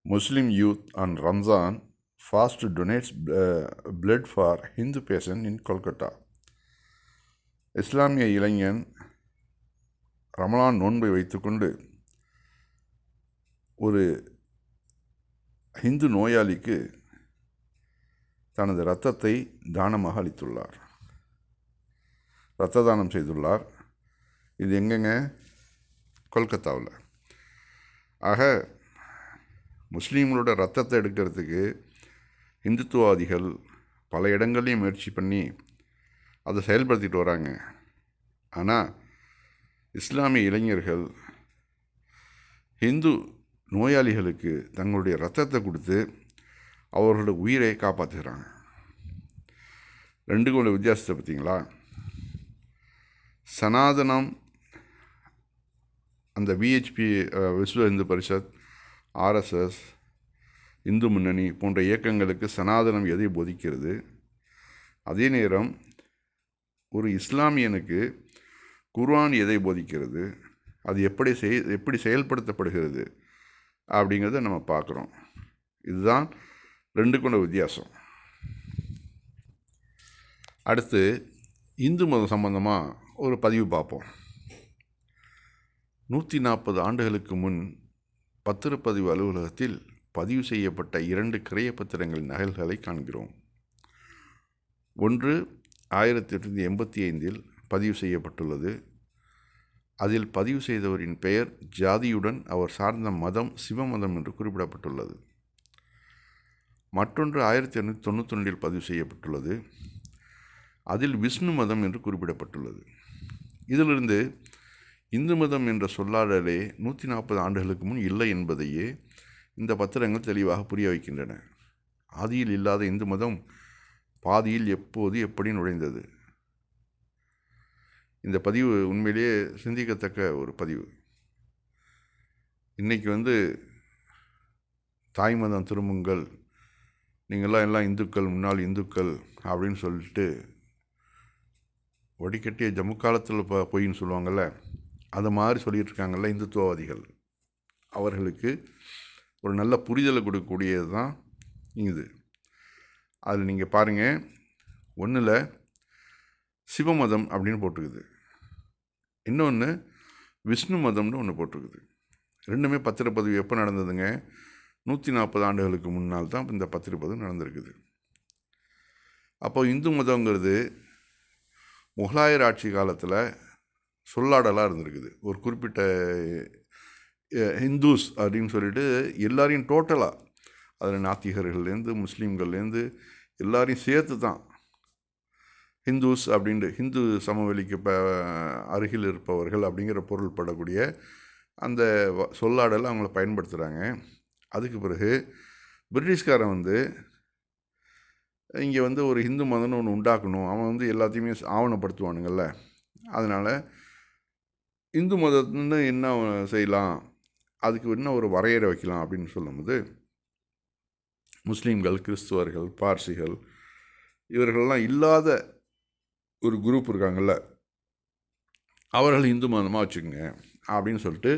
Muslim youth on Ramzan fast donates blood for Hindu patient in Kolkata. இஸ்லாமிய இளைஞன் ரமலான் நோன்பை வைத்துக்கொண்டு ஒரு ஹிந்து நோயாளிக்கு தனது இரத்தத்தை தானமாக அளித்துள்ளார். இரத்த தானம் செய்துள்ளார். இது எங்கெங்க? கொல்கத்தாவில். ஆக முஸ்லீம்களோட ரத்தத்தை எடுக்கிறதுக்கு இந்துத்துவாதிகள் பல இடங்கள்லையும் முயற்சி பண்ணி அதை செயல்படுத்திட்டு வராங்க. ஆனால் இஸ்லாமிய இளைஞர்கள் ஹிந்து நோயாளிகளுக்கு தங்களுடைய ரத்தத்தை கொடுத்து அவர்களோட உயிரை காப்பாற்றுகிறாங்க. ரெண்டுக்கும் உள்ள வித்தியாசத்தை பார்த்தீங்களா? சனாதனம், அந்த விஹெச்பி விஸ்வ இந்து பரிஷத், ஆர்எஸ்எஸ், இந்து முன்னணி போன்ற இயக்கங்களுக்கு சனாதனம் எதை போதிக்கிறது, அதே நேரம் ஒரு இஸ்லாமியனுக்கு குர்ஆன் எதை போதிக்கிறது, அது எப்படி செயல்படுத்தப்படுகிறது அப்படிங்கிறத நம்ம பார்க்குறோம். இதுதான் ரெண்டுக்குள்ள வித்தியாசம். அடுத்து இந்து மதம் சம்பந்தமாக ஒரு பதிவு பார்ப்போம். 140 ஆண்டுகளுக்கு முன் பத்திரப்பதிவு அலுவலகத்தில் பதிவு செய்யப்பட்ட 2 கிரைய பத்திரங்களின் நகல்களை காண்கிறோம். ஒன்று 1885 பதிவு செய்யப்பட்டுள்ளது. அதில் பதிவு செய்தவரின் பெயர், ஜாதியுடன் அவர் சார்ந்த மதம் சிவமதம் என்று குறிப்பிடப்பட்டுள்ளது. மற்றொன்று 1892 பதிவு செய்யப்பட்டுள்ளது. அதில் விஷ்ணு மதம் என்று குறிப்பிடப்பட்டுள்ளது. இதிலிருந்து இந்து மதம் என்ற சொல்லாடலே 140 ஆண்டுகளுக்கு முன் இல்லை என்பதையே இந்த பத்திரங்கள் தெளிவாக புரிய வைக்கின்றன. ஆதியில் இல்லாத இந்து மதம் பாதியில் எப்போது எப்படி நுழைந்தது? இந்த பதிவு உண்மையிலேயே சிந்திக்கத்தக்க ஒரு பதிவு. இன்றைக்கி தாய் மதம் திரும்புங்கள், நீங்கள்லாம் எல்லாம் இந்துக்கள், முன்னாள் இந்துக்கள் அப்படின்னு சொல்லிட்டு வடிகட்டிய ஜம்மு காலத்தில் பொய்ன்னு சொல்லுவாங்கள்ல, அது மாதிரி சொல்லிகிட்டு இருக்காங்கல்ல இந்துத்துவவாதிகள். அவர்களுக்கு ஒரு நல்ல புரிதலை கொடுக்கக்கூடியது தான் இது. அதில் நீங்கள் பாருங்கள், ஒன்றில் சிவமதம் அப்படின்னு போட்டிருக்குது, இன்னொன்று விஷ்ணு மதம்னு ஒன்று போட்டிருக்குது. ரெண்டுமே பத்திரப்பதிவு எப்போ நடந்ததுங்க? 140 ஆண்டுகளுக்கு முன்னால் தான் இந்த பத்திரப்பதிவு நடந்திருக்குது. அப்போது இந்து மதங்கிறது முகலாயர் ஆட்சி காலத்தில் சொல்லாடலாக இருந்திருக்குது. ஒரு குறிப்பிட்ட ஹிந்துஸ் அப்படின்னு சொல்லிட்டு எல்லாரையும் டோட்டலாக, அதில் நாத்திகர்கள்லேருந்து முஸ்லீம்கள்லேருந்து எல்லாரையும் சேர்த்து தான் ஹிந்துஸ் அப்படின்ட்டு, ஹிந்து சமவெளிக்கு அருகில் இருப்பவர்கள் அப்படிங்கிற பொருள் படக்கூடிய அந்த சொல்லாடலை அவங்கள பயன்படுத்துகிறாங்க. அதுக்கு பிறகு பிரிட்டிஷ்காரன் இங்கே ஒரு ஹிந்து மதம்னு ஒன்று உண்டாக்கணும், அவன் எல்லாத்தையுமே ஆவணப்படுத்துவானுங்கள்ல. அதனால் இந்து மதத்துன்னு என்ன செய்யலாம், அதுக்கு என்ன ஒரு வரையறை வைக்கலாம் அப்படின்னு சொல்லும்போது, முஸ்லீம்கள், கிறிஸ்துவர்கள், பார்சிகள் இவர்களெல்லாம் இல்லாத ஒரு குரூப் இருக்காங்கள்ல, அவர்கள் இந்து மதமாக வச்சுக்கோங்க அப்படின்னு சொல்லிட்டு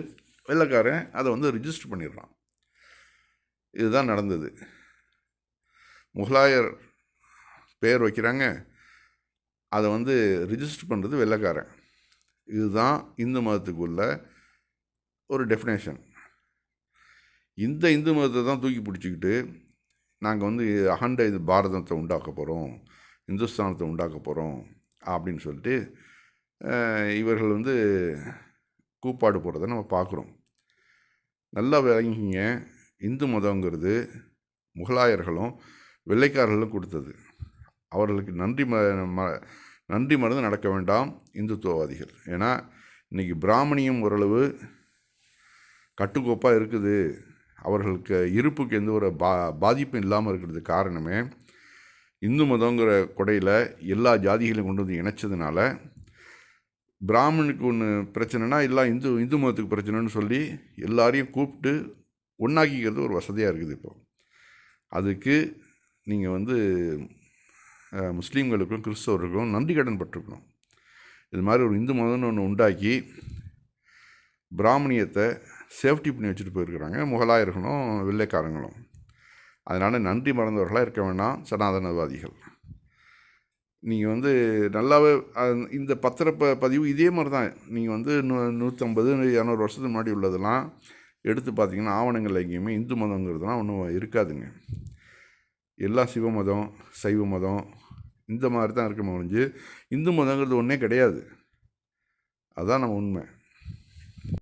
வெள்ளைக்காரன் அதை ரிஜிஸ்டர் பண்ணிடுறான். இதுதான் நடந்தது. முகலாயர் பெயர் வைக்கிறாங்க, அதை ரிஜிஸ்டர் பண்ணுறது வெள்ளைக்காரன். இதுதான் இந்து மதத்துக்குள்ள ஒரு டெஃபினேஷன். இந்த இந்து மதத்தை தான் தூக்கி பிடிச்சிக்கிட்டு நாங்கள் அகண்ட இது பாரதத்தை உண்டாக்க போகிறோம், இந்துஸ்தானத்தை உண்டாக்க போகிறோம் அப்படின்னு சொல்லிட்டு இவர்கள் கூப்பாடு போடுறதை நம்ம பார்க்குறோம். நல்லா விளங்கிங்க, இந்து மதங்கிறது முகலாயர்களும் வெள்ளைக்காரர்களும் கொடுத்தது. அவர்களுக்கு நன்றி மறந்து நடக்க வேண்டாம் இந்துத்துவவாதிகள். ஏன்னா இன்றைக்கி பிராமணியம் ஓரளவு கட்டுக்கோப்பாக இருக்குது, அவர்களுக்கு இருப்புக்கு எந்த ஒரு பாதிப்பும் இல்லாமல் இருக்கிறதுக்கு காரணமே இந்து மதங்கிற கொடையில் எல்லா ஜாதிகளையும் கொண்டு இணைச்சதுனால, பிராமணுக்கு ஒன்று பிரச்சனைனா எல்லாம் இந்து மதத்துக்கு பிரச்சனைன்னு சொல்லி எல்லாரையும் கூப்பிட்டு ஒன்றாக்கிக்கிறது ஒரு வசதியாக இருக்குது. இப்போ அதுக்கு நீங்கள் முஸ்லீம்களுக்கும் கிறிஸ்தவர்களுக்கும் நன்றி கடன் பட்டிருக்கணும். இது மாதிரி ஒரு இந்து மதம்னு ஒன்று உண்டாக்கி பிராமணியத்தை சேஃப்டி பண்ணி வச்சுட்டு போயிருக்கிறாங்க முகலாயர்களும் வெள்ளைக்காரங்களும். அதனால் நன்றி மறந்தவர்களாக இருக்க வேண்டாம் சனாதனவாதிகள். நீங்கள் நல்லாவே இந்த பதிவு இதே மாதிரி தான். நீங்கள் 150 200 வருஷத்துக்கு முன்னாடி உள்ளதெல்லாம் எடுத்து பார்த்தீங்கன்னா ஆவணங்கள் எங்கேயுமே இந்து மதங்கிறதுலாம் ஒன்றும் இருக்காதுங்க. எல்லாம் சிவ மதம், சைவ மதம் இந்த மாதிரி தான் இருக்க முடிஞ்சு இந்து மதங்கிறது ஒன்றே கிடையாது. அதுதான் நம்ம உண்மை.